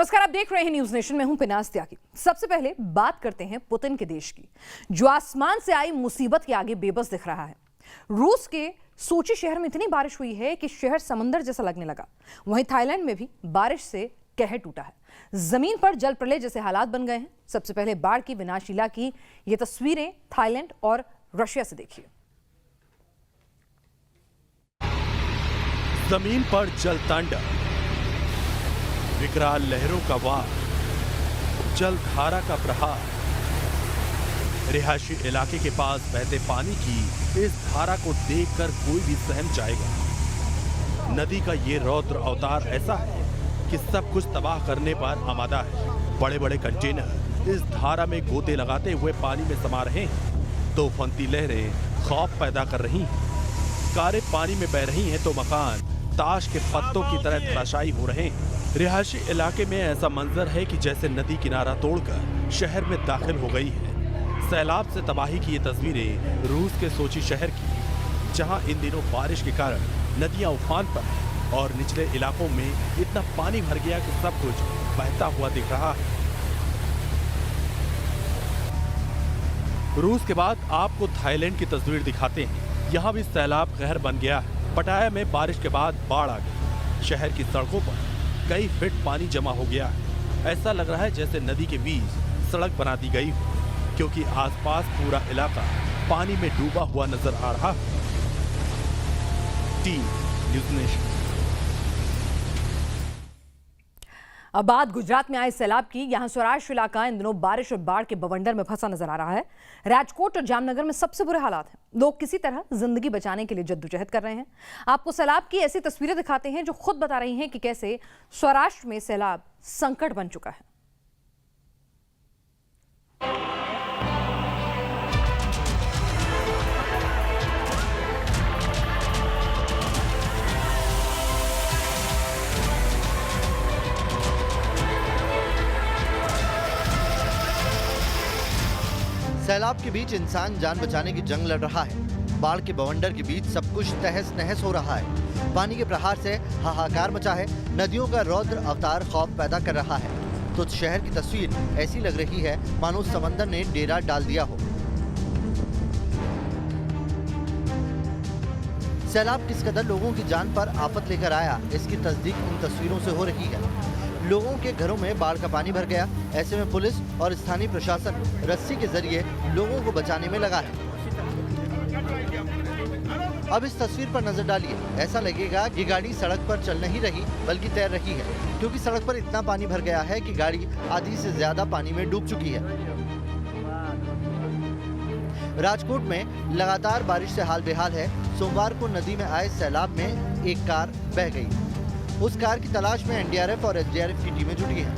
नमस्कार, आप देख रहे हैं न्यूज नेशन में हूं पिनास त्यागी। सबसे पहले बात करते हैं पुतिन के देश की, जो आसमान से आई मुसीबत के आगे बेबस दिख रहा है। रूस के सोची शहर में इतनी बारिश हुई है कि शहर समंदर जैसा लगने लगा। वहीं थाईलैंड में भी बारिश से कहर टूटा है। जमीन पर जल प्रलय जैसे हालात बन गए हैं। सबसे पहले बाढ़ की विनाशशीला की ये तस्वीरें थाईलैंड और रशिया से देखिए। जमीन पर जल तांडव, विकराल लहरों का वार, जल धारा का प्रहार। रिहायशी इलाके के पास बहते पानी की इस धारा को देखकर कोई भी सहम जाएगा। नदी का ये रौद्र अवतार ऐसा है कि सब कुछ तबाह करने पर आमादा है। बड़े बड़े कंटेनर इस धारा में गोते लगाते हुए पानी में समा रहे हैं तो उफनती लहरें खौफ पैदा कर रही हैं। कारें पानी में बह रही हैं तो मकान ताश के पत्तों की तरह धराशायी हो रहे हैं। रिहायशी इलाके में ऐसा मंजर है कि जैसे नदी किनारा तोड़कर शहर में दाखिल हो गई है। सैलाब से तबाही की ये तस्वीरें रूस के सोची शहर की, जहां इन दिनों बारिश के कारण नदियां उफान पर हैं और निचले इलाकों में इतना पानी भर गया कि सब कुछ बहता हुआ दिख रहा है। रूस के बाद आपको थाईलैंड की तस्वीर दिखाते हैं। यहाँ भी सैलाब कहर बन गया है। पटाया में बारिश के बाद बाढ़ आ गई। शहर की सड़कों पर कई फीट पानी जमा हो गया है। ऐसा लग रहा है जैसे नदी के बीच सड़क बना दी गई हो, क्योंकि आसपास पूरा इलाका पानी में डूबा हुआ नजर आ रहा है। Team news nation. अब बात गुजरात में आए सैलाब की। यहां सौराष्ट्र इलाका इन दिनों बारिश और बाढ़ के बवंडर में फंसा नजर आ रहा है। राजकोट और जामनगर में सबसे बुरे हालात हैं। लोग किसी तरह जिंदगी बचाने के लिए जद्दोजहद कर रहे हैं। आपको सैलाब की ऐसी तस्वीरें दिखाते हैं जो खुद बता रही हैं कि कैसे सौराष्ट्र में सैलाब संकट बन चुका है। सैलाब के बीच इंसान जान बचाने की जंग लड़ रहा है। बाढ़ के बवंडर के बीच सब कुछ तहस नहस हो रहा है। पानी के प्रहार से हाहाकार मचा है। नदियों का रौद्र अवतार खौफ पैदा कर रहा है। तो शहर की तस्वीर ऐसी लग रही है मानो समंदर ने डेरा डाल दिया हो। सैलाब किस कदर लोगों की जान पर आफत लेकर आया, इसकी तस्दीक इन तस्वीरों से हो रही है। लोगों के घरों में बाढ़ का पानी भर गया। ऐसे में पुलिस और स्थानीय प्रशासन रस्सी के जरिए लोगों को बचाने में लगा है। अब इस तस्वीर पर नजर डालिए। ऐसा लगेगा कि गाड़ी सड़क पर चल नहीं रही बल्कि तैर रही है, क्योंकि सड़क पर इतना पानी भर गया है कि गाड़ी आधी से ज्यादा पानी में डूब चुकी है। राजकोट में लगातार बारिश से हाल बेहाल है। सोमवार को नदी में आए सैलाब में एक कार बह गई। उस कार की तलाश में एनडीआरएफ और एसडीआरएफ की टीमें जुटी हैं।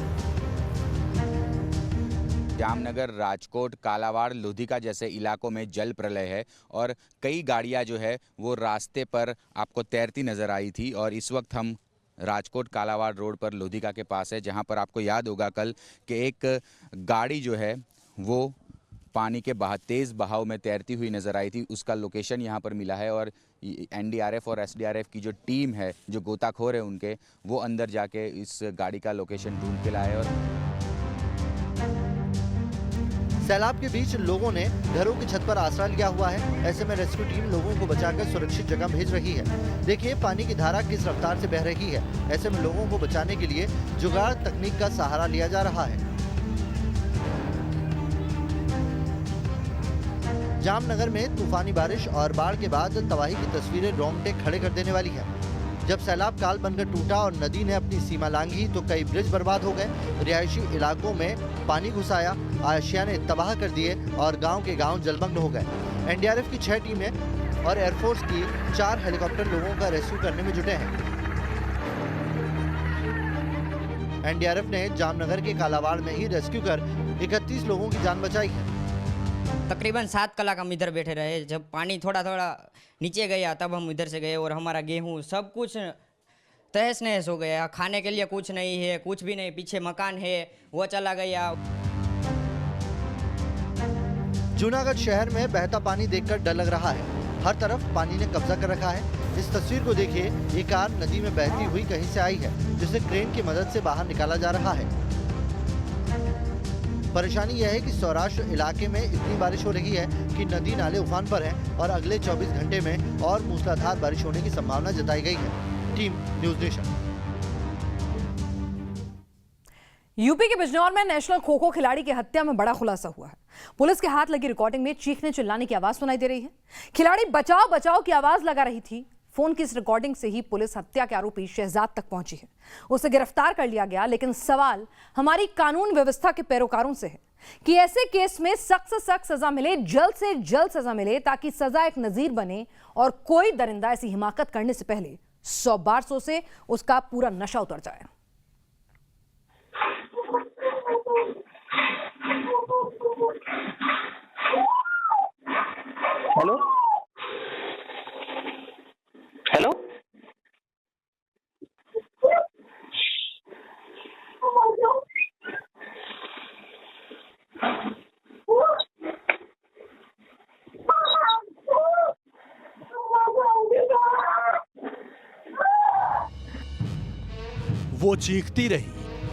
जामनगर, राजकोट, कालावाड़, लोधिका जैसे इलाकों में जल प्रलय है और कई गाड़ियां जो है वो रास्ते पर आपको तैरती नजर आई थी। और इस वक्त हम राजकोट कालावाड़ रोड पर लोधिका के पास है, जहां पर आपको याद होगा कल कि एक गाड़ी जो है वो पानी के तेज बहाव में तैरती हुई नजर आई थी। उसका लोकेशन यहाँ पर मिला है और एनडीआरएफ और एसडीआरएफ की जो टीम है, जो गोताखोर है उनके, वो अंदर जाके इस गाड़ी का लोकेशन ढूंढ के लाए। और सैलाब के बीच लोगों ने घरों की छत पर आसरा लिया हुआ है। ऐसे में रेस्क्यू टीम लोगों को बचाकर सुरक्षित जगह भेज रही है। देखिए पानी की धारा किस रफ्तार से बह रही है। ऐसे में लोगों को बचाने के लिए जुगाड़ तकनीक का सहारा लिया जा रहा है। जामनगर में तूफानी बारिश और बाढ़ के बाद तबाही की तस्वीरें रोंगटे खड़े कर देने वाली हैं। जब सैलाब काल बनकर टूटा और नदी ने अपनी सीमा लांघी तो कई ब्रिज बर्बाद हो गए। रिहायशी इलाकों में पानी घुस आया, आशियाने तबाह कर दिए और गांव के गांव जलमग्न हो गए। एनडीआरएफ की 6 टीमें और एयरफोर्स की 4 हेलीकॉप्टर लोगों का रेस्क्यू करने में जुटे हैं। एनडीआरएफ ने जामनगर के कालावाड़ में ही रेस्क्यू कर 31 लोगों की जान बचाई है। तकरीबन 7 कलाक हम इधर बैठे रहे। जब पानी थोड़ा थोड़ा नीचे गया तब हम इधर से गए और हमारा गेहूं सब कुछ तहस नहस हो गया। खाने के लिए कुछ नहीं है, कुछ भी नहीं। पीछे मकान है वो चला गया। जूनागढ़ शहर में बहता पानी देखकर डर लग रहा है। हर तरफ पानी ने कब्जा कर रखा है। इस तस्वीर को देखिए, ये कार नदी में बहती हुई कहीं से आई है, जिसे क्रेन की मदद से बाहर निकाला जा रहा है। परेशानी यह है कि सौराष्ट्र इलाके में इतनी बारिश हो रही है कि नदी नाले उफान पर हैं और अगले 24 घंटे में और मूसलाधार बारिश होने की संभावना जताई गई है। Team news nation. यूपी के बिजनौर में नेशनल खो खो खिलाड़ी की हत्या में बड़ा खुलासा हुआ है। पुलिस के हाथ लगी रिकॉर्डिंग में चीखने चिल्लाने की आवाज सुनाई दे रही है। खिलाड़ी बचाओ बचाओ की आवाज लगा रही थी। फोन की इस रिकॉर्डिंग से ही पुलिस हत्या के आरोपी शहजाद तक पहुंची है। उसे गिरफ्तार कर लिया गया, लेकिन सवाल हमारी कानून व्यवस्था के पैरोकारों से है कि ऐसे केस में सख्त से सख्त सजा मिले, जल्द से जल्द सजा मिले, ताकि सजा एक नजीर बने और कोई दरिंदा ऐसी हिमाकत करने से पहले 100 बार सोचे, उसका पूरा नशा उतर जाए। हेलो हेलो वो चीखती रही,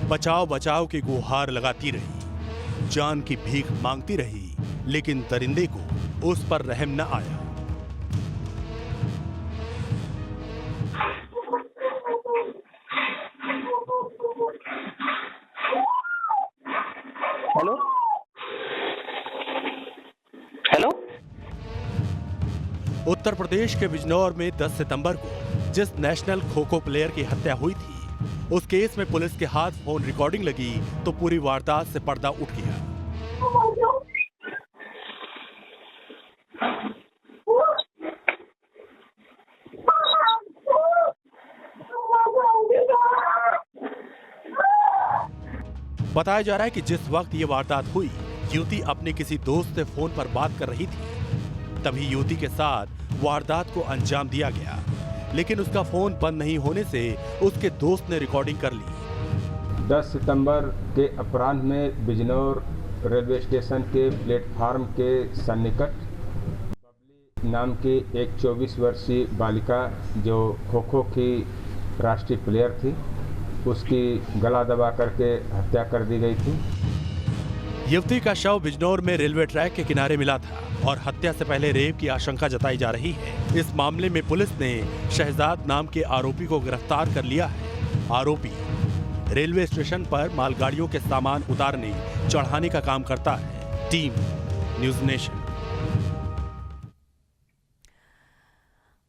बचाओ बचाओ की गुहार लगाती रही, जान की भीख मांगती रही, लेकिन दरिंदे को उस पर रहम न आया। हेलो हेलो उत्तर प्रदेश के बिजनौर में 10 सितंबर को जिस नेशनल खो खो प्लेयर की हत्या हुई थी, उस केस में पुलिस के हाथ फोन रिकॉर्डिंग लगी तो पूरी वारदात से पर्दा उठ गया। बताया जा रहा है कि जिस वक्त ये वारदात हुई, युवती अपने किसी दोस्त से फोन पर बात कर रही थी। तभी युवती के साथ वारदात को अंजाम दिया गया, लेकिन उसका फोन बंद नहीं होने से उसके दोस्त ने रिकॉर्डिंग कर ली। 10 सितंबर के अपराह्न में बिजनौर रेलवे स्टेशन के प्लेटफार्म के सन्निकट बबली नाम की एक 24 वर्षीय बालिका जो खो खो की राष्ट्रीय प्लेयर थी, उसकी गला दबा करके हत्या कर दी गई थी। युवती का शव बिजनौर में रेलवे ट्रैक के किनारे मिला था और हत्या से पहले रेप की आशंका जताई जा रही है। इस मामले में पुलिस ने शहजाद नाम के आरोपी को गिरफ्तार कर लिया है। आरोपी रेलवे स्टेशन पर मालगाड़ियों के सामान उतारने चढ़ाने का काम करता है। Team news nation.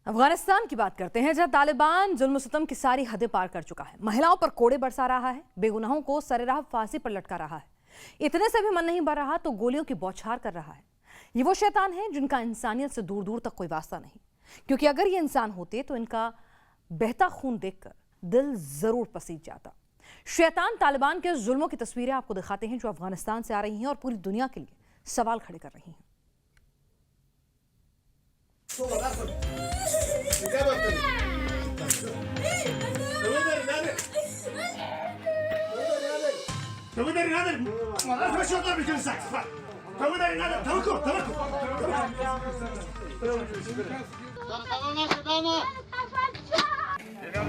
अफगानिस्तान की बात करते हैं, जहां तालिबान जुल्म सितम की सारी हदें पार कर चुका है। महिलाओं पर कोड़े बरसा रहा है, बेगुनाहों को सरेराह फांसी पर लटका रहा है। इतने से भी मन नहीं भर रहा तो गोलियों की बौछार कर रहा है। ये वो शैतान है जिनका इंसानियत से दूर दूर तक कोई वास्ता नहीं, क्योंकि अगर ये इंसान होते तो इनका बहता खून देखकर दिल जरूर पसीज जाता। शैतान तालिबान के जुल्मों की तस्वीरें आपको दिखाते हैं जो अफगानिस्तान से आ रही हैं और पूरी दुनिया के लिए सवाल खड़े कर रही हैं।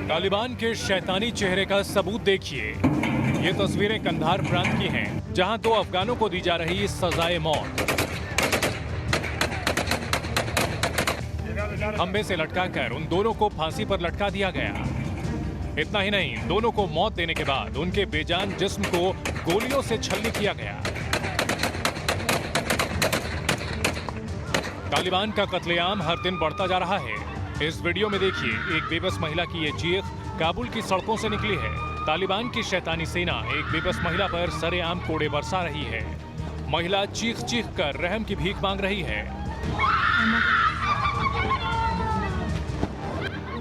तालिबान के शैतानी चेहरे का सबूत देखिए। ये तस्वीरें कंधार प्रांत की हैं, जहां 2 अफगानों को दी जा रही सजाए मौत। खंबे से लटकाकर उन दोनों को फांसी पर लटका दिया गया। इतना ही नहीं, दोनों को मौत देने के बाद उनके बेजान जिस्म को गोलियों से छलनी किया गया। तालिबान का कत्लेआम हर दिन बढ़ता जा रहा है। इस वीडियो में देखिए, एक बेबस महिला की ये चीख काबुल की सड़कों से निकली है। तालिबान की शैतानी सेना एक बेबस महिला पर सरेआम कोड़े बरसा रही है। महिला चीख चीख कर रहम की भीख मांग रही है।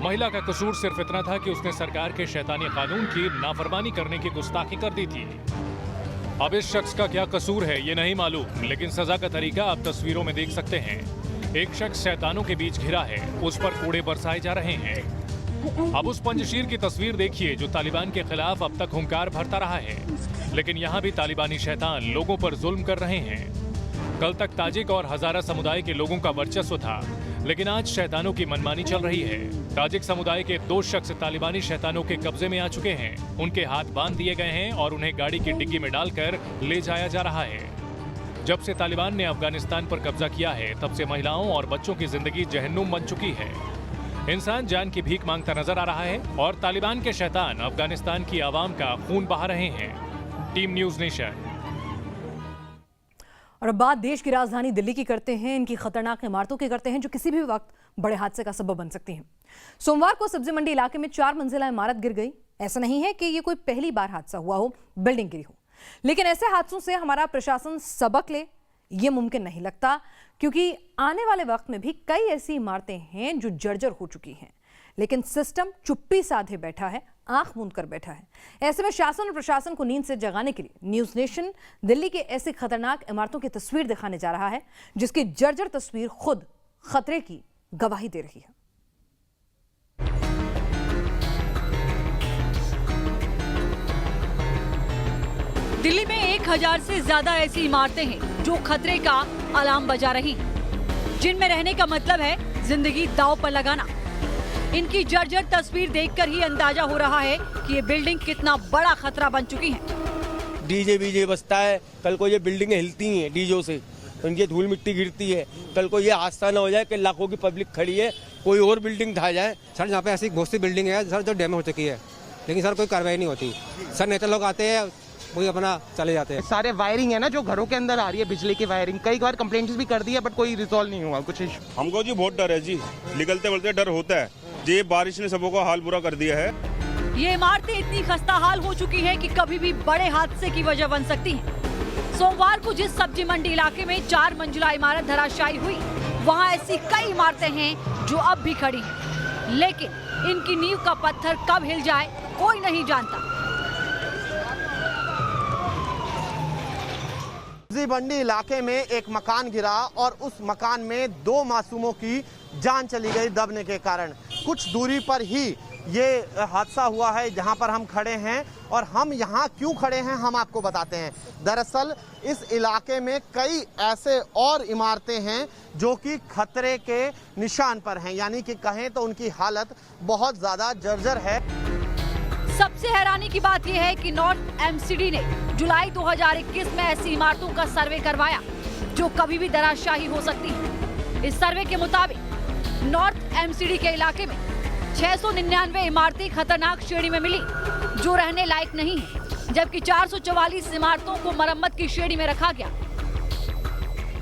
महिला का कसूर सिर्फ इतना था कि उसने सरकार के शैतानी कानून की नाफरमानी करने की गुस्ताखी कर दी थी। अब इस शख्स का क्या कसूर है ये नहीं मालूम, लेकिन सजा का तरीका आप तस्वीरों में देख सकते हैं। एक शख्स शैतानों के बीच घिरा है, उस पर कूड़े बरसाए जा रहे हैं। अब उस पंजशीर की तस्वीर देखिए जो तालिबान के खिलाफ अब तक हुंकार भरता रहा है, लेकिन यहाँ भी तालिबानी शैतान लोगों पर जुल्म कर रहे हैं। कल तक ताजिक और हजारा समुदाय के लोगों का वर्चस्व था, लेकिन आज शैतानों की मनमानी चल रही है। ताजिक समुदाय के 2 शख्स तालिबानी शैतानों के कब्जे में आ चुके हैं। उनके हाथ बांध दिए गए हैं और उन्हें गाड़ी की डिग्गी में डालकर ले जाया जा रहा है। जब से तालिबान ने अफगानिस्तान पर कब्जा किया है, तब से महिलाओं और बच्चों की जिंदगी जहन्नुम बन चुकी है। इंसान जान की भीख मांगता नजर आ रहा है और तालिबान के शैतान अफगानिस्तान की आवाम का खून बहा रहे हैं। Team news nation. और अब बात देश की राजधानी दिल्ली की करते हैं। इनकी खतरनाक इमारतों की करते हैं जो किसी भी वक्त बड़े हादसे का सबब बन सकती हैं। सोमवार को सब्जी मंडी इलाके में 4 मंजिला इमारत गिर गई। ऐसा नहीं है कि ये कोई पहली बार हादसा हुआ हो, बिल्डिंग गिरी हो, लेकिन ऐसे हादसों से हमारा प्रशासन सबक ले ये मुमकिन नहीं लगता, क्योंकि आने वाले वक्त में भी कई ऐसी इमारतें हैं जो जर्जर हो चुकी हैं, लेकिन सिस्टम चुप्पी साधे बैठा है, आंख मूंद कर बैठा है। ऐसे में शासन और प्रशासन को नींद से जगाने के लिए न्यूज़ नेशन दिल्ली के ऐसी खतरनाक इमारतों की तस्वीर दिखाने जा रहा है, जिसकी जर्जर तस्वीर खुद खतरे की गवाही दे रही है। दिल्ली में 1000 से ज्यादा ऐसी इमारतें हैं जो खतरे का अलार्म बजा रही हैं, जिनमें रहने का मतलब है जिंदगी दांव पर लगाना। इनकी जर्जर तस्वीर देखकर ही अंदाजा हो रहा है कि ये बिल्डिंग कितना बड़ा खतरा बन चुकी है। डीजे बीजे बजता है, कल को ये बिल्डिंगें हिलती हैं डीजों से, उनकी धूल मिट्टी गिरती है, कल को ये हादसा न हो जाए कि लाखों की पब्लिक खड़ी है, कोई और बिल्डिंग ढा जाए। सर यहाँ पे ऐसी बहुत सी बिल्डिंग है सर जो डैमेज हो चुकी है, लेकिन सर कोई कार्रवाई नहीं होती। सर नेता लोग आते हैं, वही अपना चले जाते हैं। सारे वायरिंग है ना जो घरों के अंदर आ रही है, बिजली की वायरिंग, कई बार कंप्लेंट्स भी कर दी है बट कोई रिजॉल्व नहीं हुआ कुछ इशू। हमको जी बहुत डर है जी, निकलते बढ़ते डर होता है जी। बारिश ने सबों का हाल बुरा कर दिया है। ये इमारतें इतनी खस्ता हाल हो चुकी है कि कभी भी बड़े हादसे की वजह बन सकती हैं। सोमवार को जिस सब्जी मंडी इलाके में 4 मंजिला इमारत धराशायी हुई, वहाँ ऐसी कई इमारतें हैं जो अब भी खड़ी हैं, लेकिन इनकी नींव का पत्थर कब हिल जाए कोई नहीं जानता। सब्जी मंडी इलाके में एक मकान गिरा और उस मकान में 2 मासूमों की जान चली गई दबने के कारण। कुछ दूरी पर ही ये हादसा हुआ है जहां पर हम खड़े हैं, और हम यहां क्यों खड़े हैं हम आपको बताते हैं। दरअसल इस इलाके में कई ऐसे और इमारतें हैं जो कि खतरे के निशान पर हैं, यानी कि कहें तो उनकी हालत बहुत ज़्यादा जर्जर है। सबसे हैरानी की बात यह है कि नॉर्थ एमसीडी ने जुलाई 2021 में ऐसी इमारतों का सर्वे करवाया जो कभी भी धराशायी हो सकती है। इस सर्वे के मुताबिक नॉर्थ एमसीडी के इलाके में 699 इमारतें खतरनाक श्रेणी में मिली जो रहने लायक नहीं है, जबकि 444 इमारतों को मरम्मत की श्रेणी में रखा गया।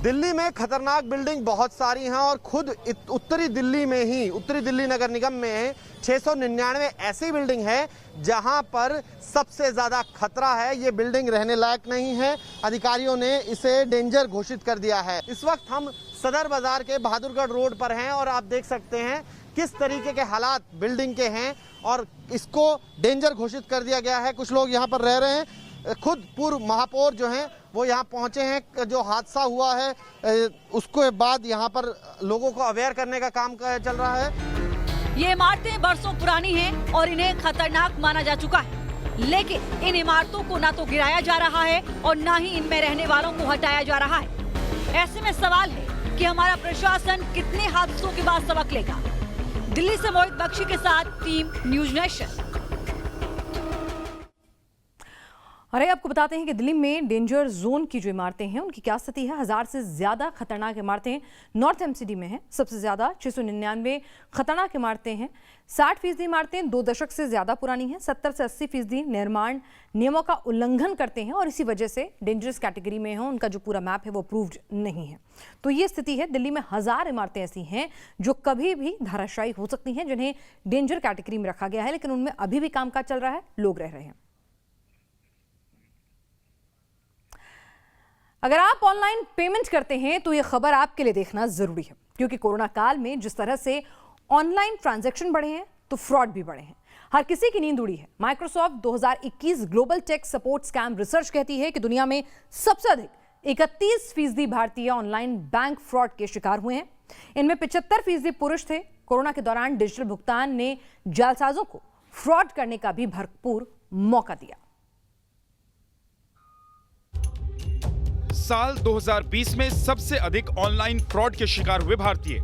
दिल्ली में खतरनाक बिल्डिंग बहुत सारी हैं और खुद उत्तरी दिल्ली में ही, उत्तरी दिल्ली नगर निगम में 699 ऐसी बिल्डिंग है जहां पर सबसे ज्यादा खतरा है। ये बिल्डिंग रहने लायक नहीं है, अधिकारियों ने इसे डेंजर घोषित कर दिया है। इस वक्त हम सदर बाजार के बहादुरगढ़ रोड पर हैं और आप देख सकते हैं किस तरीके के हालात बिल्डिंग के हैं और इसको डेंजर घोषित कर दिया गया है। कुछ लोग यहाँ पर रह रहे हैं, खुद पूर्व महापौर जो हैं वो यहाँ पहुँचे हैं। जो हादसा हुआ है उसके बाद यहाँ पर लोगों को अवेयर करने का काम चल रहा है। ये इमारतें बरसों पुरानी हैं और इन्हें खतरनाक माना जा चुका है, लेकिन इन इमारतों को ना तो गिराया जा रहा है और ना ही इनमें रहने वालों को हटाया जा रहा है। ऐसे में सवाल है कि हमारा प्रशासन कितने हादसों के बाद सबक लेगा। दिल्ली से मोहित बख्शी के साथ टीम न्यूज़ नेशन। और आपको बताते हैं कि दिल्ली में डेंजर जोन की जो इमारतें हैं उनकी क्या स्थिति है। 1000 से ज्यादा खतरनाक इमारतें नॉर्थ एमसीडी में हैं। सबसे ज्यादा 699 खतरनाक इमारतें हैं। 60% इमारतें 2 दशक से ज्यादा पुरानी हैं। 70 से 80% निर्माण नियमों का उल्लंघन करते हैं और इसी वजह से डेंजरस कैटेगरी में हैं। उनका जो पूरा मैप है वो अप्रूव्ड नहीं है। तो ये स्थिति है। दिल्ली में 1000 इमारतें ऐसी हैं जो कभी भी धराशायी हो सकती हैं, जिन्हें डेंजर कैटेगरी में रखा गया है, लेकिन उनमें अभी भी कामकाज चल रहा है, लोग रह रहे हैं। अगर आप ऑनलाइन पेमेंट करते हैं तो यह खबर आपके लिए देखना जरूरी है, क्योंकि कोरोना काल में जिस तरह से ऑनलाइन ट्रांजैक्शन बढ़े हैं तो फ्रॉड भी बढ़े हैं। हर किसी की नींद उड़ी है। Microsoft 2021 global tech support scam research कहती है कि दुनिया में सबसे अधिक 31% भारतीय ऑनलाइन बैंक फ्रॉड के शिकार हुए हैं। इनमें 75% पुरुष थे। कोरोना के दौरान डिजिटल भुगतान ने जालसाजों को फ्रॉड करने का भी भरपूर मौका दिया। साल 2020 में सबसे अधिक ऑनलाइन फ्रॉड के शिकार हुए भारतीय।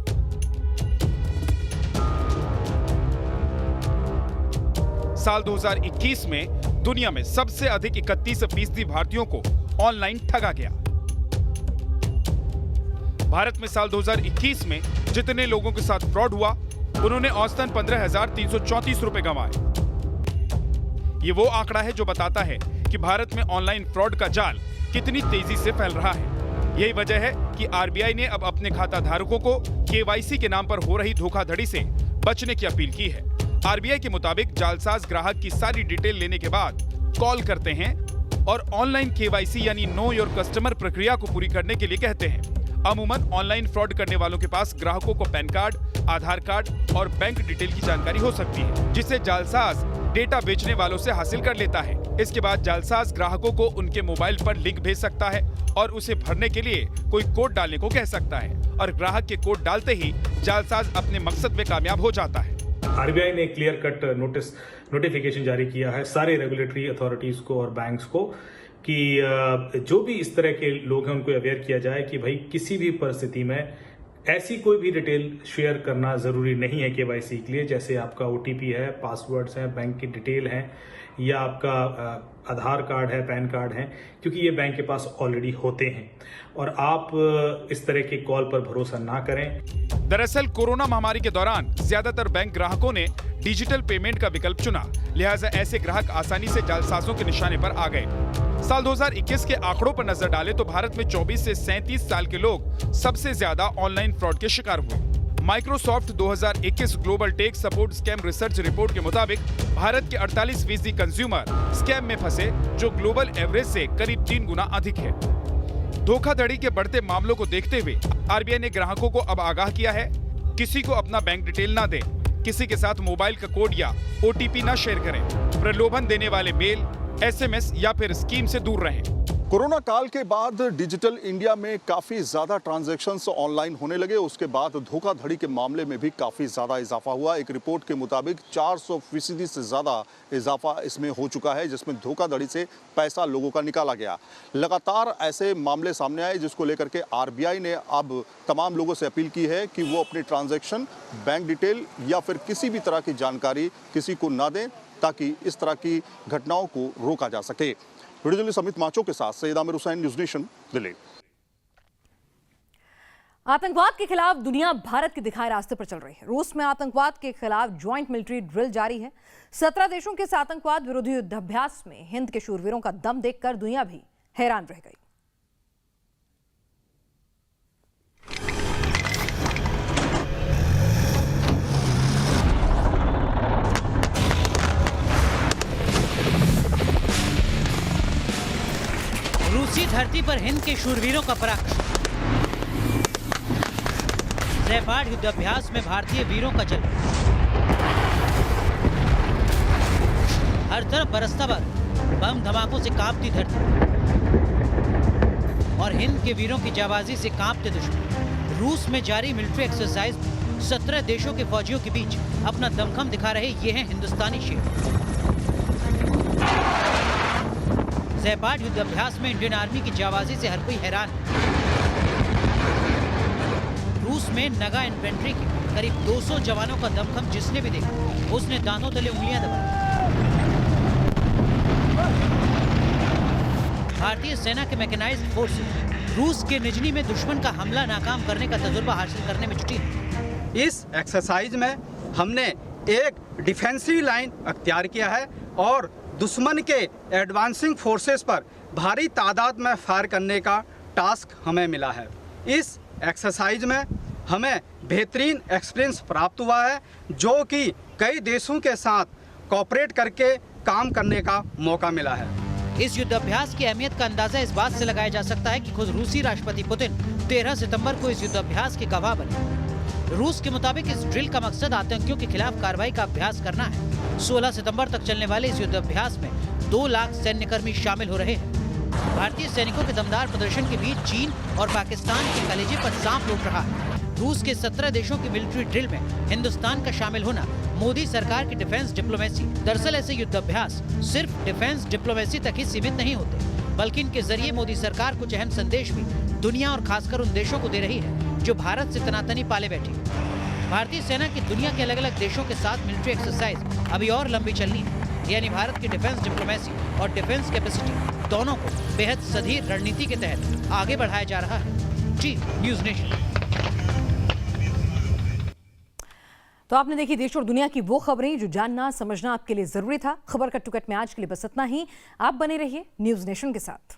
साल 2021 में दुनिया में सबसे अधिक 31% भारतीयों को ऑनलाइन ठगा गया। भारत में साल 2021 में जितने लोगों के साथ फ्रॉड हुआ, उन्होंने औसतन 15,334 रुपए गंवाए। ये वो आंकड़ा है जो बताता है कि भारत में ऑनलाइन फ्रॉड का जाल कितनी तेजी से फैल रहा है। यही वजह है कि आरबीआई ने अब अपने खाता धारकों को केवाईसी के नाम पर हो रही धोखाधड़ी से बचने की अपील की है। आरबीआई के मुताबिक जालसाज ग्राहक की सारी डिटेल लेने के बाद कॉल करते हैं और ऑनलाइन केवाईसी यानी नो योर कस्टमर प्रक्रिया को पूरी करने के लिए कहते हैं। अमूमन ऑनलाइन फ्रॉड करने वालों के पास ग्राहकों को पैन कार्ड, आधार कार्ड और बैंक डिटेल की जानकारी हो सकती है, जिसे जालसाज डेटा बेचने वालों से हासिल कर लेता है। इसके बाद जालसाज ग्राहकों को उनके मोबाइल पर लिंक भेज सकता है और उसे भरने के लिए कोई कोड डालने को कह सकता है और ग्राहक के कोड डालते ही जालसाज अपने मकसद में कामयाब हो जाता है। आरबीआई ने क्लियर कट नोटिफिकेशन जारी किया है सारे रेगुलेटरी अथॉरिटीज को और बैंक्स को कि जो भी इस तरह के लोग हैं उनको अवेयर किया जाए कि भाई किसी भी परिस्थिति में ऐसी कोई भी डिटेल शेयर करना जरूरी नहीं है केवाईसी के लिए, जैसे आपका ओटीपी है, पासवर्ड्स हैं, बैंक की डिटेल है या आपका आधार कार्ड है, पैन कार्ड है, क्योंकि ये बैंक के पास ऑलरेडी होते हैं और आप इस तरह के कॉल पर भरोसा ना करें। दरअसल कोरोना महामारी के दौरान ज्यादातर बैंक ग्राहकों ने डिजिटल पेमेंट का विकल्प चुना, लिहाजा ऐसे ग्राहक आसानी से जालसाजों के निशाने पर आ गए। साल 2021 के आंकड़ों पर नजर डालें तो भारत में 24 से 37 साल के लोग सबसे ज्यादा ऑनलाइन फ्रॉड के शिकार हुए। Microsoft 2021 global tech support scam research report के मुताबिक भारत के 48% कंज्यूमर स्कैम में फंसे, जो ग्लोबल एवरेज से करीब 3 गुना अधिक है। धोखाधड़ी के बढ़ते मामलों को देखते हुए आरबीआई ने ग्राहकों को अब आगाह किया है, किसी को अपना बैंक डिटेल न दें, किसी के साथ मोबाइल का कोड या ओटीपी न शेयर करें, प्रलोभन देने वाले मेल, एसएमएस या फिर स्कीम से दूर रहें। कोरोना काल के बाद डिजिटल इंडिया में काफ़ी ज़्यादा ट्रांजैक्शंस ऑनलाइन होने लगे। उसके बाद धोखाधड़ी के मामले में भी काफ़ी ज़्यादा इजाफा हुआ। एक रिपोर्ट के मुताबिक 400% से ज़्यादा इजाफा इसमें हो चुका है, जिसमें धोखाधड़ी से पैसा लोगों का निकाला गया। लगातार ऐसे मामले सामने आए, जिसको लेकर के आरबीआई ने अब तमाम लोगों से अपील की है कि वो अपने ट्रांजैक्शन, बैंक डिटेल या फिर किसी भी तरह की जानकारी किसी को ना दें, ताकि इस तरह की घटनाओं को रोका जा सके। वीडियो जर्नलिस्ट अमित माचो के साथ सैयद आमिर हुसैन, न्यूज़ नेशन, दिल्ली। आतंकवाद के खिलाफ दुनिया भारत के दिखाए रास्ते पर चल रही है। रूस में आतंकवाद के खिलाफ ज्वाइंट मिलिट्री ड्रिल जारी है। 17 देशों के इस आतंकवाद विरोधी युद्धाभ्यास में हिंद के शूरवीरों का दम देखकर दुनिया भी हैरान रह गई। रूसी धरती पर हिंद के शूरवीरों का पराक्रम। ज़ेपाड युद्धाभ्यास में भारतीय वीरों का जन्म। हर तरफ बरसता बर्फ, बम धमाकों से कांपती धरती और हिंद के वीरों की जाबाजी से कांपते दुश्मन। रूस में जारी मिलिट्री एक्सरसाइज 17 देशों के फौजियों के बीच अपना दमखम दिखा रहे ये हैं हिंदुस्तानी शेर। ज़ेपाड युद्धाभ्यास में इंडियन आर्मी की जाबाजी से हर कोई हैरान है। रूस में नगा इन्फेंट्री के करीब 200 जवानों का दमखम जिसने भी देखा, उसने दांतों तले उंगलियां दबाई। भारतीय सेना के मैकेनाइज्ड फोर्सेस रूस के निजनी में दुश्मन का हमला नाकाम करने का तजुर्बा हासिल करने में जुटी है। इस एक्सरसाइज में हमने एक डिफेंसिव लाइन अख्तियार किया है और दुश्मन के एडवांसिंग फोर्सेस पर भारी तादाद में फायर करने का टास्क हमें मिला है। इस एक्सरसाइज में हमें बेहतरीन एक्सपीरियंस प्राप्त हुआ है, जो कि कई देशों के साथ कोऑपरेट करके काम करने का मौका मिला है। इस युद्धाभ्यास की अहमियत का अंदाजा इस बात से लगाया जा सकता है कि खुद रूसी राष्ट्रपति पुतिन 13 सितंबर को इस युद्धाभ्यास के गवाह बने। रूस के मुताबिक इस ड्रिल का मकसद आतंकियों के खिलाफ कार्रवाई का अभ्यास करना है। 16 सितंबर तक चलने वाले इस युद्धाभ्यास में 2 लाख सैन्यकर्मी शामिल हो रहे हैं। भारतीय सैनिकों के दमदार प्रदर्शन के बीच चीन और पाकिस्तान के कलेजे पर सांप लौट रहा है। रूस के 17 देशों की मिलिट्री ड्रिल में हिंदुस्तान का शामिल होना मोदी सरकार की डिफेंस डिप्लोमेसी। दरअसल ऐसे युद्धाभ्यास सिर्फ डिफेंस डिप्लोमेसी तक ही सीमित नहीं होते, बल्कि इनके जरिए मोदी सरकार कुछ अहम संदेश भी दुनिया और खासकर उन देशों को दे रही है जो भारत से तनातनी पाले बैठी। भारतीय सेना की दुनिया के अलग अलग देशों के साथ मिलिट्री एक्सरसाइज अभी और लंबी चलनी है। यानी भारत की डिफेंस डिप्लोमेसी और डिफेंस कैपेसिटी दोनों को बेहद सधीर रणनीति के तहत आगे बढ़ाया जा रहा है। जी न्यूज़ नेशन। तो आपने देखी देश और दुनिया की वो खबरें जो जानना समझना आपके लिए जरूरी था। खबर का टुकट में आज के लिए बस इतना ही। आप बने रहिए न्यूज़ नेशन के साथ।